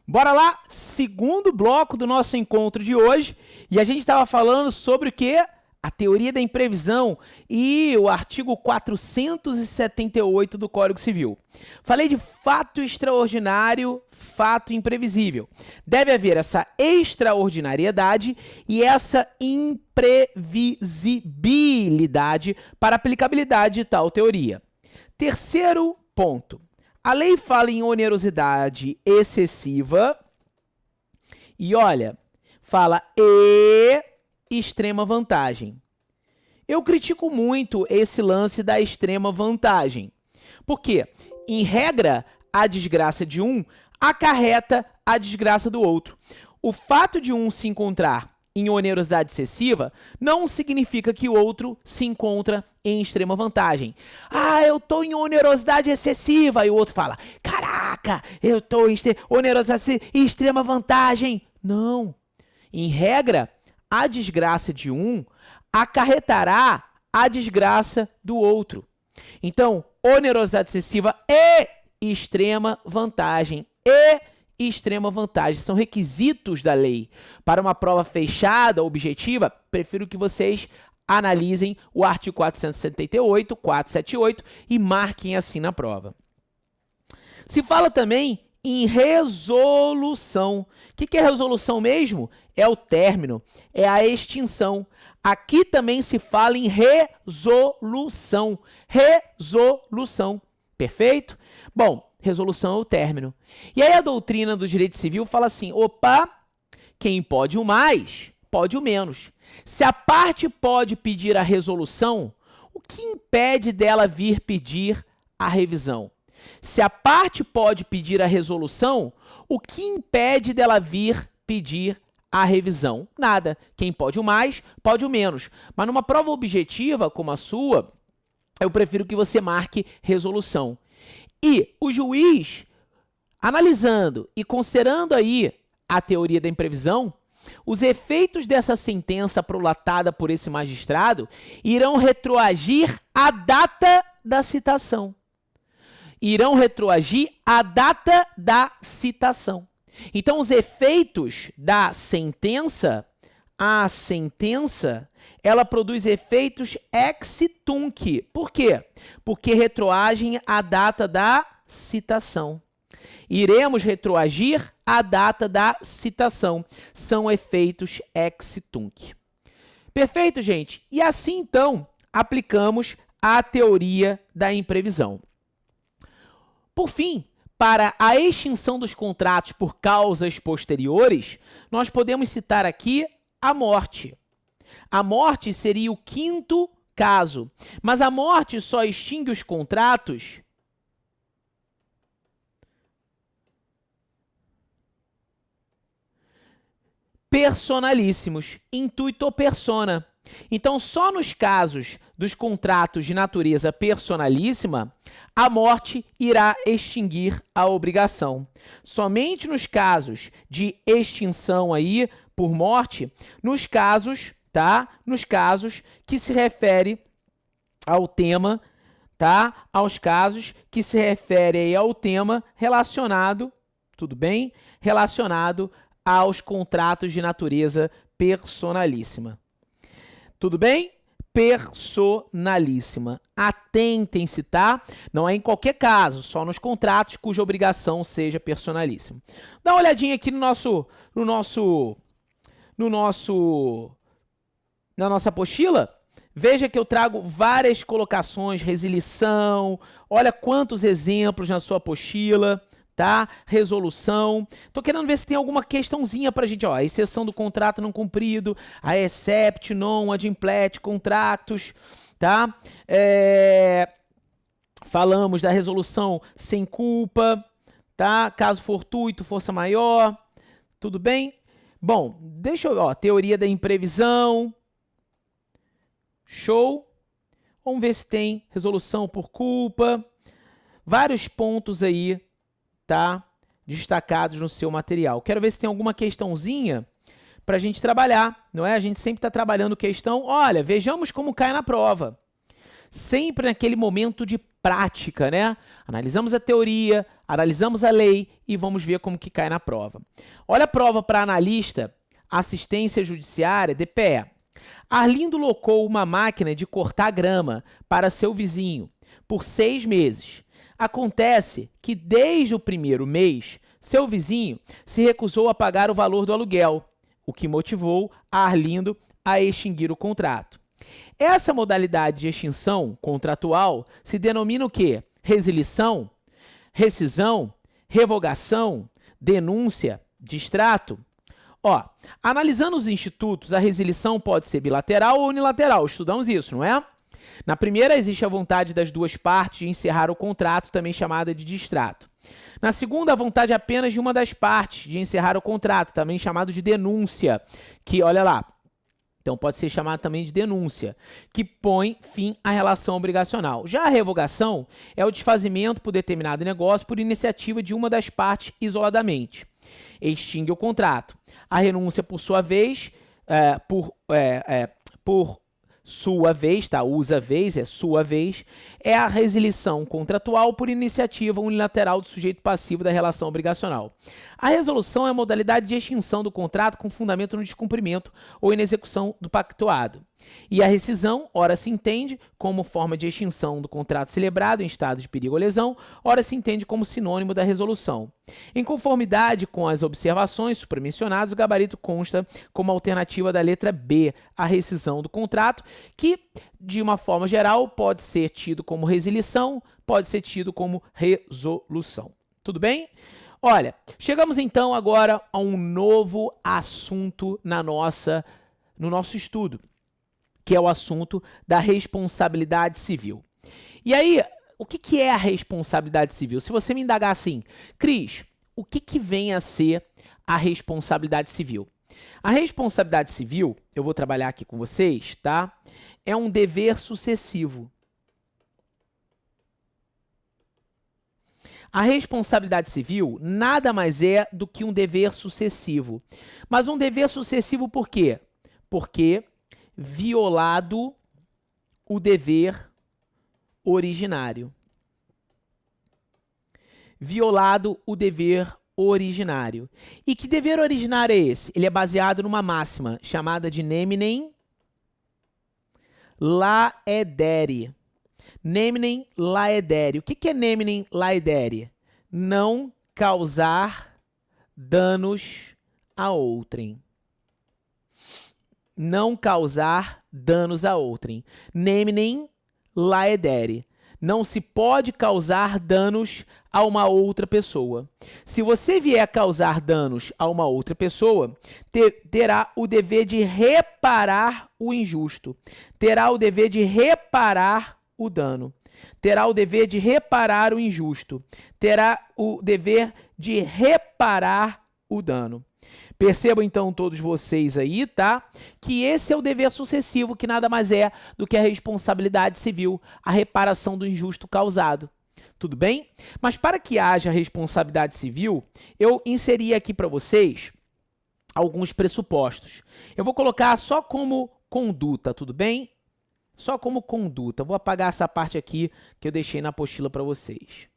Bora lá, segundo bloco do nosso encontro de hoje. E a gente estava falando sobre o quê? A teoria da imprevisão e o artigo 478 do Código Civil. Falei de fato extraordinário, fato imprevisível. Deve haver essa extraordinariedade e essa imprevisibilidade para aplicabilidade de tal teoria. Terceiro ponto. A lei fala em onerosidade excessiva e, olha, fala extrema vantagem. Eu critico muito esse lance da extrema vantagem. Por quê? Em regra, a desgraça de um acarreta a desgraça do outro. O fato de um se encontrar em onerosidade excessiva não significa que o outro se encontra em extrema vantagem. Ah, eu tô em onerosidade excessiva. E o outro fala, caraca, eu tô em onerosidade e extrema vantagem. Não. Em regra, a desgraça de um acarretará a desgraça do outro. Então, onerosidade excessiva e extrema vantagem. Extrema vantagem são requisitos da lei. Para uma prova fechada, objetiva, prefiro que vocês analisem o artigo 478, 478 e marquem assim na prova. Se fala também em resolução. O que é resolução mesmo? É o término, é a extinção. Aqui também se fala em resolução. Resolução. Perfeito? Bom, resolução é o término. E aí a doutrina do direito civil fala assim, opa, quem pode o mais, pode o menos. Se a parte pode pedir a resolução, o que impede dela vir pedir a revisão? Se a parte pode pedir a resolução, o que impede dela vir pedir a revisão? Nada. Quem pode o mais, pode o menos. Mas numa prova objetiva como a sua, eu prefiro que você marque resolução. E o juiz, analisando e considerando aí a teoria da imprevisão, os efeitos dessa sentença prolatada por esse magistrado irão retroagir à data da citação. Irão retroagir à data da citação. Então, os efeitos da sentença, a sentença, ela produz efeitos ex tunc. Por quê? Porque retroagem à data da citação. Iremos retroagir à data da citação. São efeitos ex tunc. Perfeito, gente? E assim, então, aplicamos a teoria da imprevisão. Por fim, para a extinção dos contratos por causas posteriores, nós podemos citar aqui a morte. A morte seria o quinto caso, mas a morte só extingue os contratos personalíssimos, intuito persona. Então, só nos casos dos contratos de natureza personalíssima, a morte irá extinguir a obrigação. Somente nos casos de extinção aí por morte, nos casos, tá? Nos casos que se refere ao tema, tá? Aos casos que se refere aí ao tema relacionado, tudo bem? Relacionado aos contratos de natureza personalíssima. Tudo bem? Personalíssima. Atentem-se, tá? Não é em qualquer caso, só nos contratos cuja obrigação seja personalíssima. Dá uma olhadinha aqui na nossa apostila. Veja que eu trago várias colocações, resilição, olha quantos exemplos na sua apostila. Tá? Resolução. Tô querendo ver se tem alguma questãozinha pra gente, ó. A exceção do contrato não cumprido, a except, non, ad implet, contratos, tá? Falamos da resolução sem culpa, tá? Caso fortuito, força maior, tudo bem? Bom, deixa eu, ó, teoria da imprevisão. Show. Vamos ver se tem resolução por culpa. Vários pontos aí, tá? Destacados no seu material. Quero ver se tem alguma questãozinha para a gente trabalhar, não é? A gente sempre está trabalhando questão. Olha, vejamos como cai na prova. Sempre naquele momento de prática, né? Analisamos a teoria, analisamos a lei e vamos ver como que cai na prova. Olha a prova para analista, assistência judiciária, DPE. Arlindo locou uma máquina de cortar grama para seu vizinho por 6 meses. Acontece que desde o primeiro mês, seu vizinho se recusou a pagar o valor do aluguel, o que motivou a Arlindo a extinguir o contrato. Essa modalidade de extinção contratual se denomina o quê? Resilição, rescisão, revogação, denúncia, distrato. Ó, analisando os institutos, a resilição pode ser bilateral ou unilateral. Estudamos isso, não é? Na primeira, existe a vontade das duas partes de encerrar o contrato, também chamada de distrato. Na segunda, a vontade apenas de uma das partes de encerrar o contrato, também chamado de denúncia, que, olha lá, então pode ser chamado também de denúncia, que põe fim à relação obrigacional. Já a revogação é o desfazimento por determinado negócio por iniciativa de uma das partes isoladamente. Extingue o contrato. A renúncia, por sua vez, usa vez, é sua vez, é a resilição contratual por iniciativa unilateral do sujeito passivo da relação obrigacional. A resolução é a modalidade de extinção do contrato com fundamento no descumprimento ou inexecução do pactuado. E a rescisão, ora se entende como forma de extinção do contrato celebrado em estado de perigo ou lesão, ora se entende como sinônimo da resolução. Em conformidade com as observações supramencionadas, o gabarito consta como alternativa da letra B, a rescisão do contrato, que, de uma forma geral, pode ser tido como resilição, pode ser tido como resolução. Tudo bem? Olha, chegamos então agora a um novo assunto no nosso estudo, que é o assunto da responsabilidade civil. E aí, o que é a responsabilidade civil? Se você me indagar assim, Cris, o que vem a ser a responsabilidade civil? A responsabilidade civil, eu vou trabalhar aqui com vocês, tá? É um dever sucessivo. A responsabilidade civil nada mais é do que um dever sucessivo. Mas um dever sucessivo por quê? Porque violado o dever originário. Violado o dever originário. E que dever originário é esse? Ele é baseado numa máxima chamada de neminem laedere. Neminem laedere. O que é neminem laedere? Não causar danos a outrem. Não causar danos a outrem. Neminem laedere. Não se pode causar danos a uma outra pessoa. Se você vier causar danos a uma outra pessoa, terá o dever de reparar o injusto. Terá o dever de reparar o dano. Terá o dever de reparar o injusto. Terá o dever de reparar o dano. Percebam então todos vocês aí, tá? Que esse é o dever sucessivo, que nada mais é do que a responsabilidade civil, a reparação do injusto causado. Tudo bem? Mas para que haja responsabilidade civil, eu inseri aqui para vocês alguns pressupostos. Eu vou colocar só como conduta, tudo bem? Só como conduta. Vou apagar essa parte aqui que eu deixei na apostila para vocês.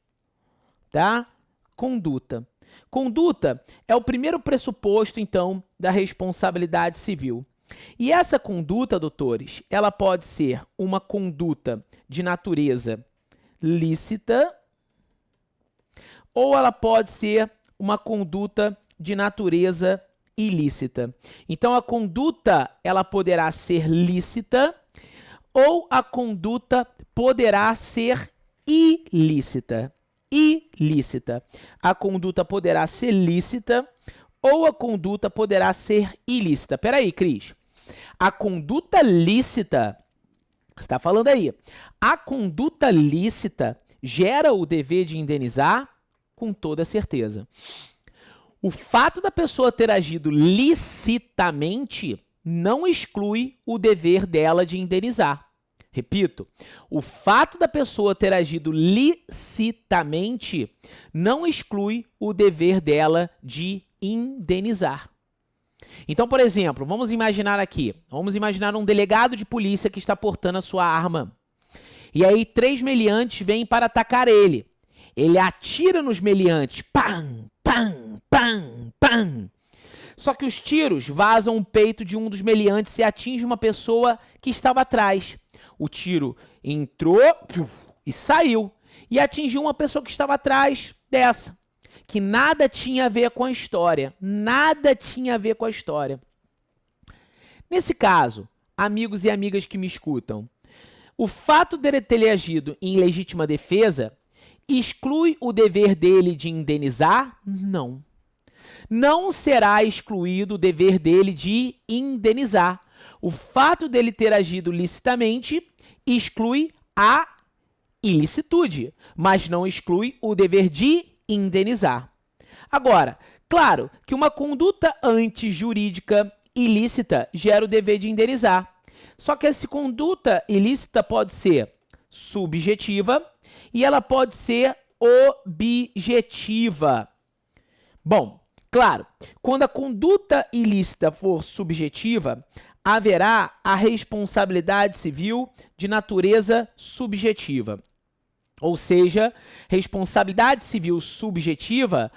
Tá? Conduta. Conduta é o primeiro pressuposto, então, da responsabilidade civil. E essa conduta, doutores, ela pode ser uma conduta de natureza lícita ou ela pode ser uma conduta de natureza ilícita. Então, a conduta ela poderá ser lícita ou a conduta poderá ser ilícita. Ilícita. A conduta poderá ser lícita ou a conduta poderá ser ilícita. Peraí, Cris. A conduta lícita, você está falando aí, a conduta lícita gera o dever de indenizar? Com toda certeza. O fato da pessoa ter agido licitamente não exclui o dever dela de indenizar. Repito, o fato da pessoa ter agido licitamente não exclui o dever dela de indenizar. Então, por exemplo, vamos imaginar um delegado de polícia que está portando a sua arma. E aí 3 meliantes vêm para atacar ele. Ele atira nos meliantes. Pam, pam, pam, pam. Só que os tiros vazam o peito de um dos meliantes e atingem uma pessoa que estava atrás. O tiro entrou e saiu. E atingiu uma pessoa que estava atrás dessa. Que nada tinha a ver com a história. Nada tinha a ver com a história. Nesse caso, amigos e amigas que me escutam, o fato dele ter agido em legítima defesa exclui o dever dele de indenizar? Não. Não será excluído o dever dele de indenizar. O fato dele ter agido licitamente exclui a ilicitude, mas não exclui o dever de indenizar. Agora, claro que uma conduta antijurídica ilícita gera o dever de indenizar. Só que essa conduta ilícita pode ser subjetiva e ela pode ser objetiva. Bom, claro, quando a conduta ilícita for subjetiva, haverá a responsabilidade civil de natureza subjetiva. Ou seja, responsabilidade civil subjetiva,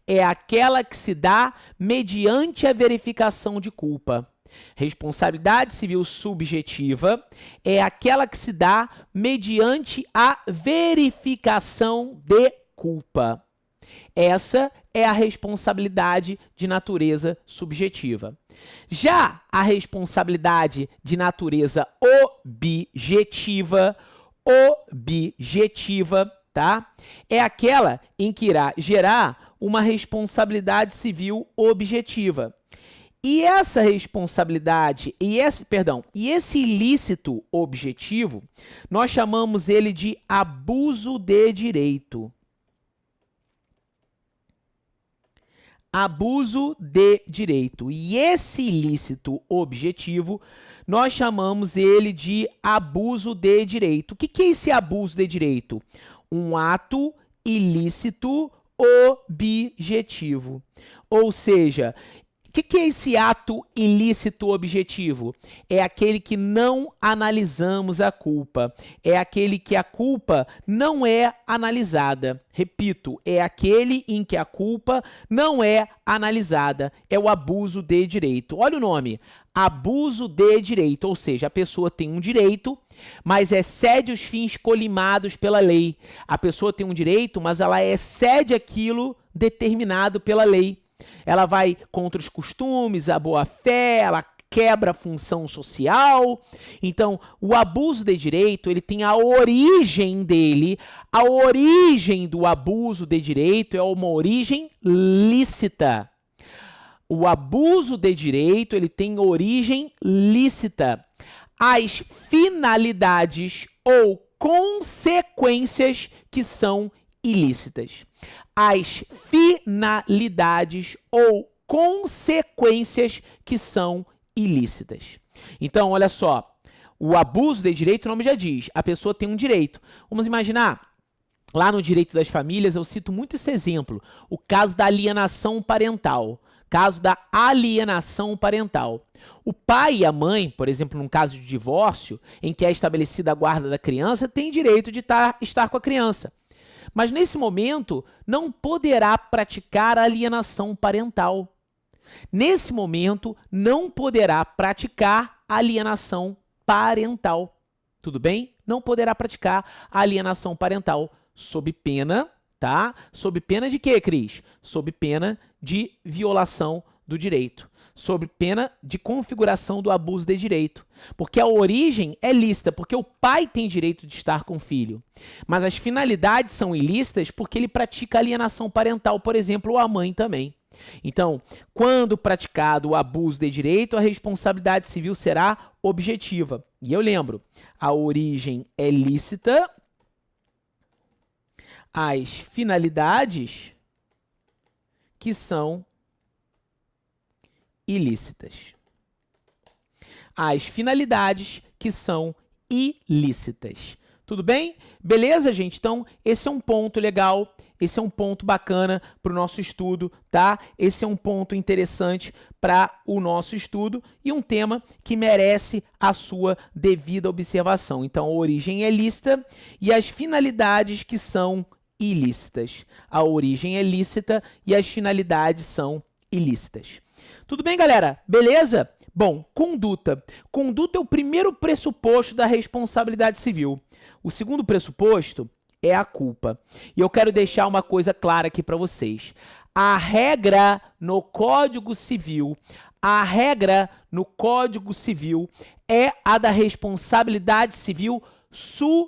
é aquela que se dá mediante a verificação de culpa. Responsabilidade civil subjetiva é aquela que se dá mediante a verificação de culpa. Essa é a responsabilidade de natureza subjetiva. Já a responsabilidade de natureza objetiva, tá? É aquela em que irá gerar uma responsabilidade civil objetiva. E essa responsabilidade, esse ilícito objetivo, nós chamamos ele de abuso de direito. Abuso de direito. E esse ilícito objetivo, nós chamamos ele de abuso de direito. O que é esse abuso de direito? Um ato ilícito objetivo. Ou seja, o que é esse ato ilícito objetivo? É aquele que não analisamos a culpa. É aquele que a culpa não é analisada. Repito, é aquele em que a culpa não é analisada. É o abuso de direito. Olha o nome, abuso de direito. Ou seja, a pessoa tem um direito, mas excede os fins colimados pela lei. A pessoa tem um direito, mas ela excede aquilo determinado pela lei. Ela vai contra os costumes, a boa-fé, ela quebra a função social. Então, o abuso de direito, ele tem a origem dele, a origem do abuso de direito é uma origem lícita. O abuso de direito, ele tem origem lícita. As finalidades ou consequências que são ilícitas. As finalidades ou consequências que são ilícitas. Então, olha só, o abuso de direito, o nome já diz, a pessoa tem um direito. Vamos imaginar, lá no direito das famílias, eu cito muito esse exemplo, o caso da alienação parental. Caso da alienação parental. O pai e a mãe, por exemplo, num caso de divórcio, em que é estabelecida a guarda da criança, tem direito de estar com a criança. Mas, nesse momento, não poderá praticar a alienação parental. Nesse momento, não poderá praticar a alienação parental. Tudo bem? Não poderá praticar a alienação parental sob pena, tá? Sob pena de quê, Cris? Sob pena de violação do direito. Sob pena de configuração do abuso de direito. Porque a origem é lícita, porque o pai tem direito de estar com o filho. Mas as finalidades são ilícitas porque ele pratica alienação parental, por exemplo, ou a mãe também. Então, quando praticado o abuso de direito, a responsabilidade civil será objetiva. E eu lembro, a origem é lícita, as finalidades que são ilícitas. As finalidades que são ilícitas. Tudo bem? Beleza, gente? Então, esse é um ponto legal, esse é um ponto bacana para o nosso estudo, tá? Esse é um ponto interessante para o nosso estudo e um tema que merece a sua devida observação. Então, a origem é lícita e as finalidades que são ilícitas. A origem é lícita e as finalidades são ilícitas. Tudo bem, galera? Beleza? Bom, conduta. Conduta é o primeiro pressuposto da responsabilidade civil. O segundo pressuposto é a culpa. E eu quero deixar uma coisa clara aqui para vocês. A regra no Código Civil, é a da responsabilidade civil subjetiva,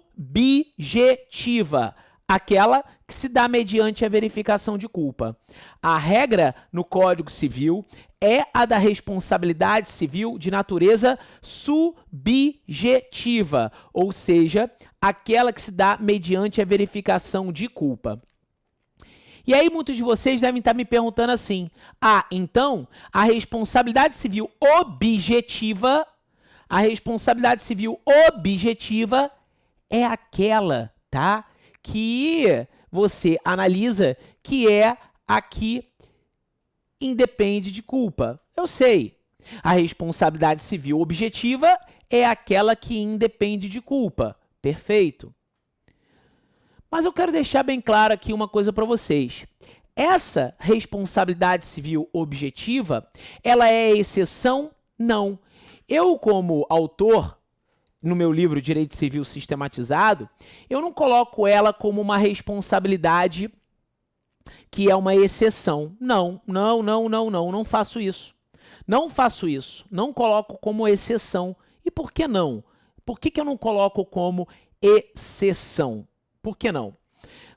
aquela que se dá mediante a verificação de culpa. A regra no Código Civil é a da responsabilidade civil de natureza subjetiva, ou seja, aquela que se dá mediante a verificação de culpa. E aí muitos de vocês devem estar me perguntando assim, então a responsabilidade civil objetiva é aquela, tá? Que você analisa que é a que independe de culpa. Eu sei. A responsabilidade civil objetiva é aquela que independe de culpa. Perfeito. Mas eu quero deixar bem claro aqui uma coisa para vocês. Essa responsabilidade civil objetiva, ela é exceção? Não. Eu, como autor, no meu livro Direito Civil Sistematizado, eu não coloco ela como uma responsabilidade que é uma exceção. Não faço isso. Não faço isso. Não coloco como exceção. E por que não? Por que eu não coloco como exceção? Por que não?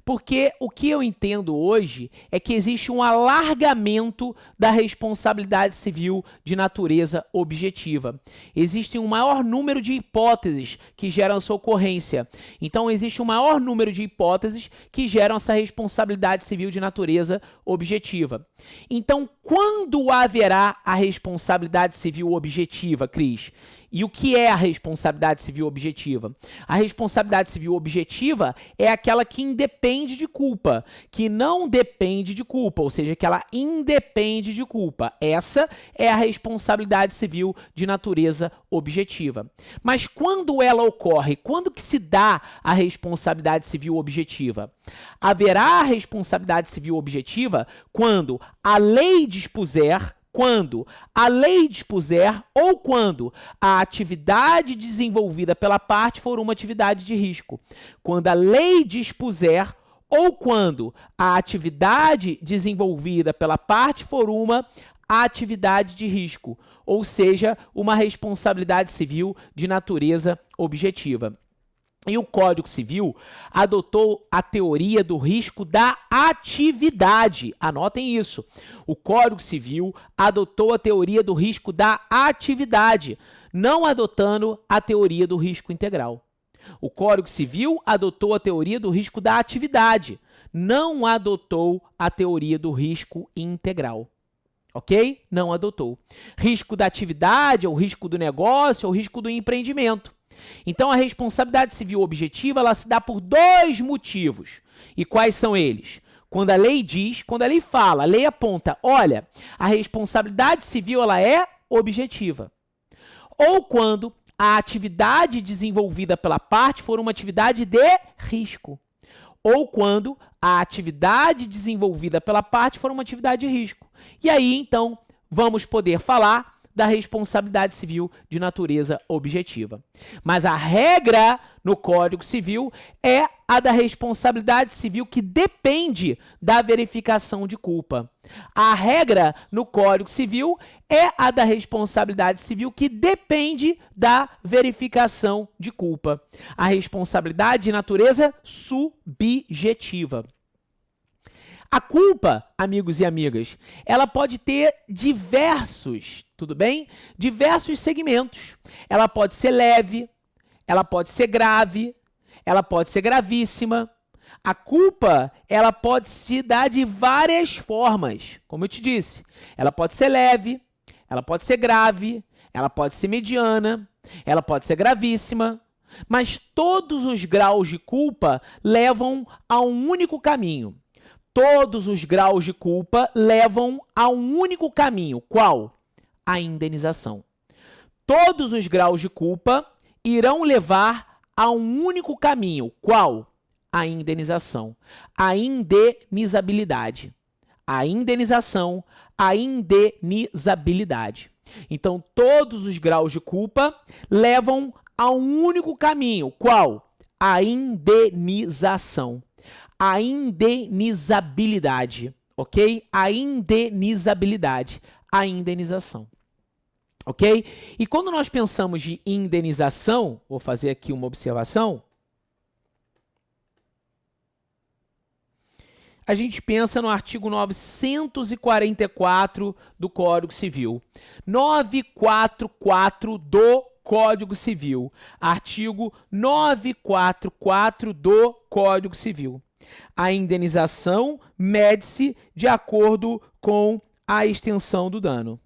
Porque o que eu entendo hoje é que existe um alargamento da responsabilidade civil de natureza objetiva. Existe um maior número de hipóteses que geram essa ocorrência. Então, existe um maior número de hipóteses que geram essa responsabilidade civil de natureza objetiva. Então, quando haverá a responsabilidade civil objetiva, Cris? E o que é a responsabilidade civil objetiva? A responsabilidade civil objetiva é aquela que independe de culpa, que não depende de culpa, ou seja, que ela independe de culpa. Essa é a responsabilidade civil de natureza objetiva. Mas quando ela ocorre, quando que se dá a responsabilidade civil objetiva? Haverá a responsabilidade civil objetiva quando a lei dispuser ou quando a atividade desenvolvida pela parte for uma atividade de risco. Quando a lei dispuser ou quando a atividade desenvolvida pela parte for uma atividade de risco, ou seja, uma responsabilidade civil de natureza objetiva. E o Código Civil adotou a teoria do risco da atividade. Anotem isso. O Código Civil adotou a teoria do risco da atividade, não adotando a teoria do risco integral. O Código Civil adotou a teoria do risco da atividade, não adotou a teoria do risco integral. Ok? Não adotou. Risco da atividade, ou risco do negócio, ou risco do empreendimento. Então, a responsabilidade civil objetiva, ela se dá por dois motivos. E quais são eles? Quando a lei fala, a lei aponta, olha, a responsabilidade civil, ela é objetiva. Ou quando a atividade desenvolvida pela parte for uma atividade de risco. Ou quando a atividade desenvolvida pela parte for uma atividade de risco. E aí, então, vamos poder falar da responsabilidade civil de natureza objetiva. Mas a regra no Código Civil é a da responsabilidade civil que depende da verificação de culpa. A regra no Código Civil é a da responsabilidade civil que depende da verificação de culpa. A responsabilidade de natureza subjetiva. A culpa, amigos e amigas, ela pode ter diversos segmentos. Ela pode ser leve, ela pode ser grave, ela pode ser gravíssima. A culpa, ela pode se dar de várias formas, como eu te disse. Ela pode ser leve, ela pode ser grave, ela pode ser mediana, ela pode ser gravíssima. mas todos os graus de culpa levam a um único caminho. Todos os graus de culpa levam a um único caminho. Qual? A indenização. Todos os graus de culpa irão levar a um único caminho. Qual? A indenização. A indenizabilidade. A indenização, a indenizabilidade. Então, todos os graus de culpa levam a um único caminho. Qual? A indenização. A indenizabilidade, ok? A indenizabilidade, a indenização, ok? E quando nós pensamos de indenização, vou fazer aqui uma observação, a gente pensa no artigo 944 do Código Civil. 944 do Código Civil. Artigo 944 do Código Civil. A indenização mede-se de acordo com a extensão do dano.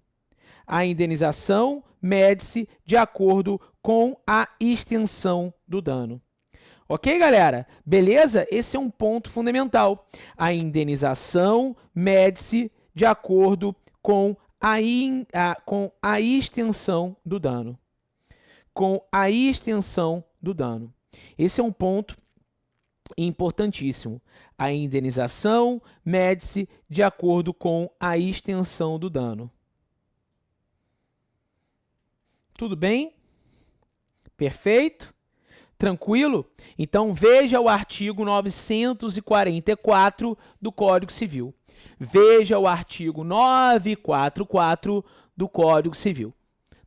A indenização mede-se de acordo com a extensão do dano. Ok, galera? Beleza? Esse é um ponto fundamental. A indenização mede-se de acordo com a extensão do dano. Com a extensão do dano. Esse é um ponto importantíssimo. A indenização mede-se de acordo com a extensão do dano. Tudo bem? Perfeito? Tranquilo? Então, veja o artigo 944 do Código Civil. Veja o artigo 944 do Código Civil.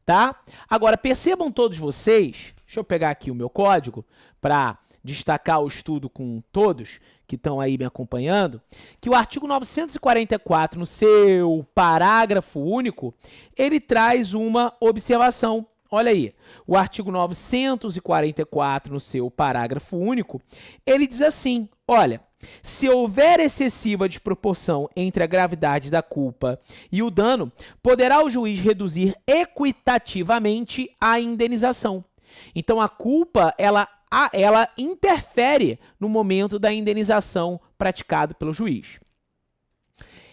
Tá? Agora, percebam todos vocês, deixa eu pegar aqui o meu código para destacar o estudo com todos que estão aí me acompanhando, que o artigo 944, no seu parágrafo único, ele traz uma observação. Olha aí, o artigo 944, no seu parágrafo único, ele diz assim, olha, se houver excessiva desproporção entre a gravidade da culpa e o dano, poderá o juiz reduzir equitativamente a indenização. Então, a culpa, ela interfere no momento da indenização praticado pelo juiz.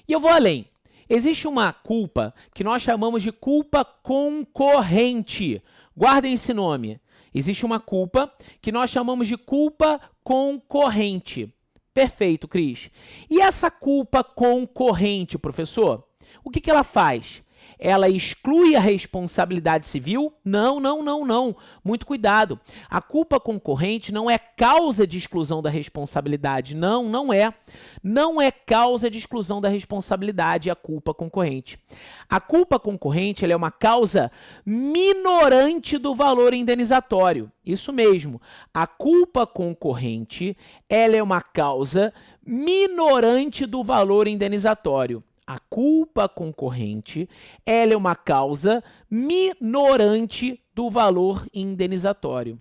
E eu vou além. Existe uma culpa que nós chamamos de culpa concorrente. Guardem esse nome. Existe uma culpa que nós chamamos de culpa concorrente. Perfeito, Cris. E essa culpa concorrente, professor, o que ela faz? Ela exclui a responsabilidade civil? Não, não, não, não. Muito cuidado. A culpa concorrente não é causa de exclusão da responsabilidade. Não, não é. Não é causa de exclusão da responsabilidade a culpa concorrente. A culpa concorrente ela é uma causa minorante do valor indenizatório. Isso mesmo. A culpa concorrente ela é uma causa minorante do valor indenizatório. A culpa concorrente, ela é uma causa minorante do valor indenizatório.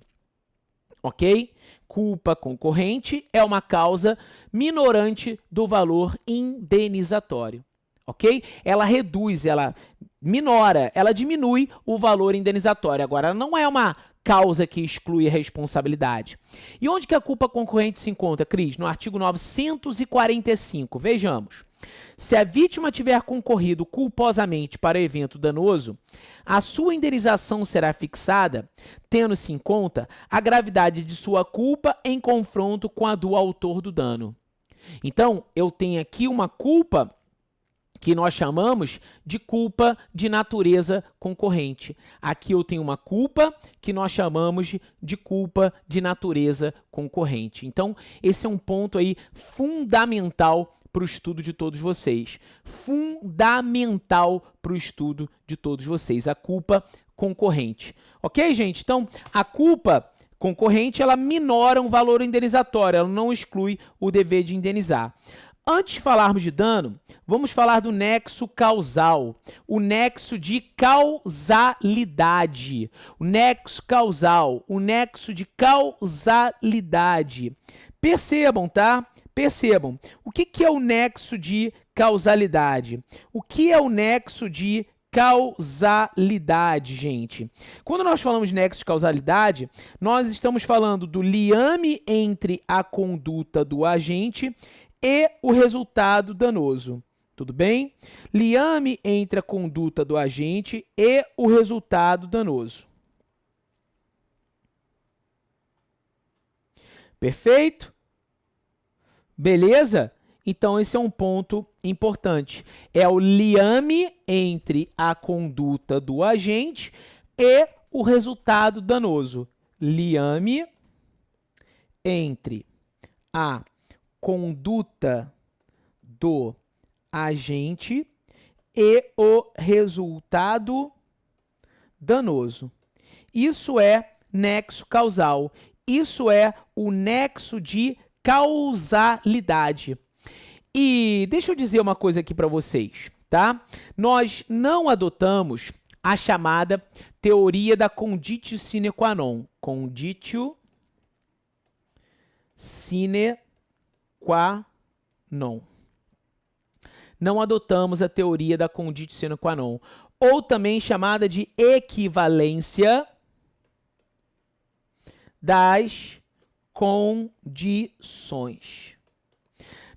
Ok? Culpa concorrente é uma causa minorante do valor indenizatório. Ok? Ela reduz, ela minora, ela diminui o valor indenizatório. Agora, não é uma causa que exclui a responsabilidade. E onde que a culpa concorrente se encontra, Cris? No artigo 945. Vejamos. Se a vítima tiver concorrido culposamente para o evento danoso, a sua indenização será fixada, tendo-se em conta a gravidade de sua culpa em confronto com a do autor do dano. Então, eu tenho aqui uma culpa que nós chamamos de culpa de natureza concorrente. Aqui eu tenho uma culpa que nós chamamos de culpa de natureza concorrente. Então, esse é um ponto aí fundamental para o estudo de todos vocês. Fundamental para o estudo de todos vocês. A culpa concorrente. Ok, gente? Então, a culpa concorrente, ela minora um valor indenizatório, ela não exclui o dever de indenizar. Antes de falarmos de dano, vamos falar do nexo causal, o nexo de causalidade. O nexo causal, o nexo de causalidade. Percebam, tá? Percebam, o que é o nexo de causalidade? O que é o nexo de causalidade, gente. Quando nós falamos de nexo de causalidade, nós estamos falando do liame entre a conduta do agente e o resultado danoso. Tudo bem? Liame entre a conduta do agente e o resultado danoso. Perfeito? Beleza? Então, esse é um ponto importante. É o liame entre a conduta do agente e o resultado danoso. Liame entre a conduta do agente e o resultado danoso. Isso é nexo causal. Isso é o nexo de causalidade. E deixa eu dizer uma coisa aqui para vocês, tá? Nós não adotamos a chamada teoria da conditio sine qua non. Conditio sine qua non. Não adotamos a teoria da conditio sine qua non, ou também chamada de equivalência das condições.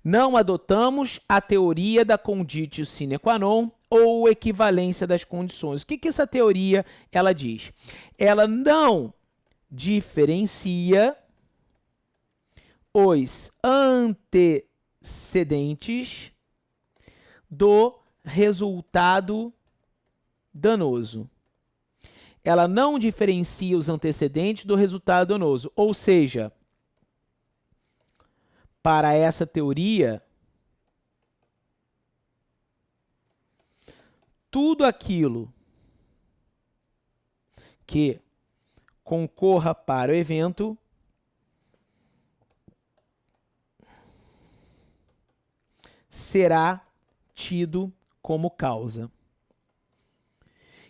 Não adotamos a teoria da conditio sine qua non ou equivalência das condições. O que essa teoria ela diz? Ela não diferencia os antecedentes do resultado danoso. Ela não diferencia os antecedentes do resultado danoso. Ou seja, para essa teoria, tudo aquilo que concorra para o evento será tido como causa.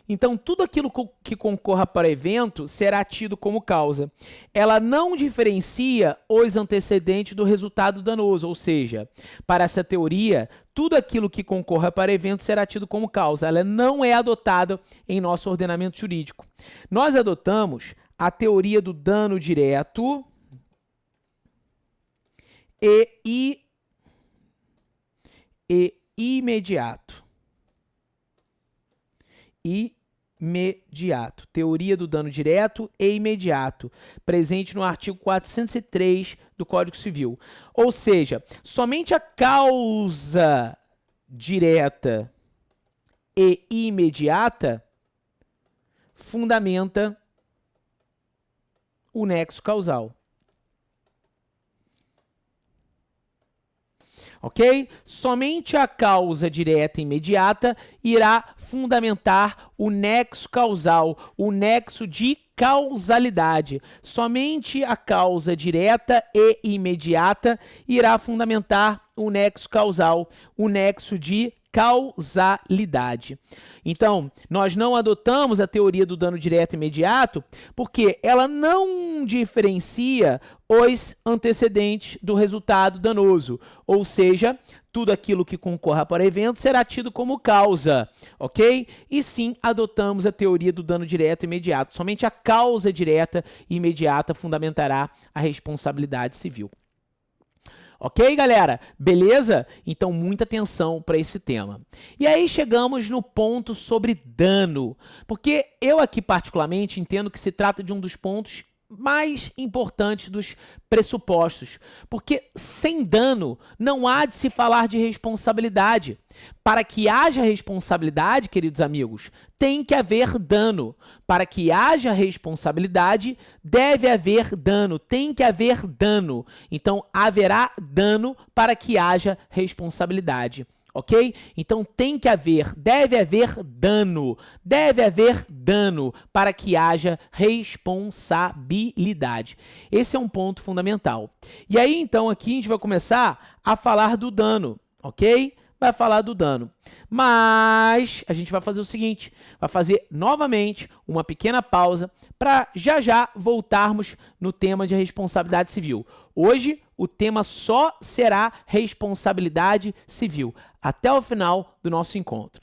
Então, tudo aquilo que concorra para o evento será tido como causa. Ela não diferencia os antecedentes do resultado danoso, ou seja, para essa teoria, tudo aquilo que concorra para o evento será tido como causa. Ela não é adotada em nosso ordenamento jurídico. Nós adotamos a teoria do dano direto e imediato. Imediato. Teoria do dano direto e imediato, presente no artigo 403 do Código Civil. Ou seja, somente a causa direta e imediata fundamenta o nexo causal. Ok? Somente a causa direta e imediata irá fundamentar o nexo causal, o nexo de causalidade. Somente a causa direta e imediata irá fundamentar o nexo causal, o nexo de causalidade. Então, nós não adotamos a teoria do dano direto e imediato porque ela não diferencia os antecedentes do resultado danoso, ou seja, tudo aquilo que concorra para o evento será tido como causa, ok? E sim, adotamos a teoria do dano direto e imediato. Somente a causa direta e imediata fundamentará a responsabilidade civil. Ok, galera? Beleza? Então, muita atenção para esse tema. E aí chegamos no ponto sobre dano, porque eu aqui particularmente entendo que se trata de um dos pontos mais importantes dos pressupostos, porque sem dano não há de se falar de responsabilidade. Para que haja responsabilidade, queridos amigos, tem que haver dano. Para que haja responsabilidade, deve haver dano, tem que haver dano. Então, haverá dano para que haja responsabilidade. Ok? Então deve haver dano para que haja responsabilidade. Esse é um ponto fundamental. E aí, então, aqui a gente vai começar a falar do dano, ok? Vai falar do dano. Mas a gente vai fazer o seguinte, vai fazer novamente uma pequena pausa para já voltarmos no tema de responsabilidade civil. Hoje, o tema só será responsabilidade civil, até o final do nosso encontro.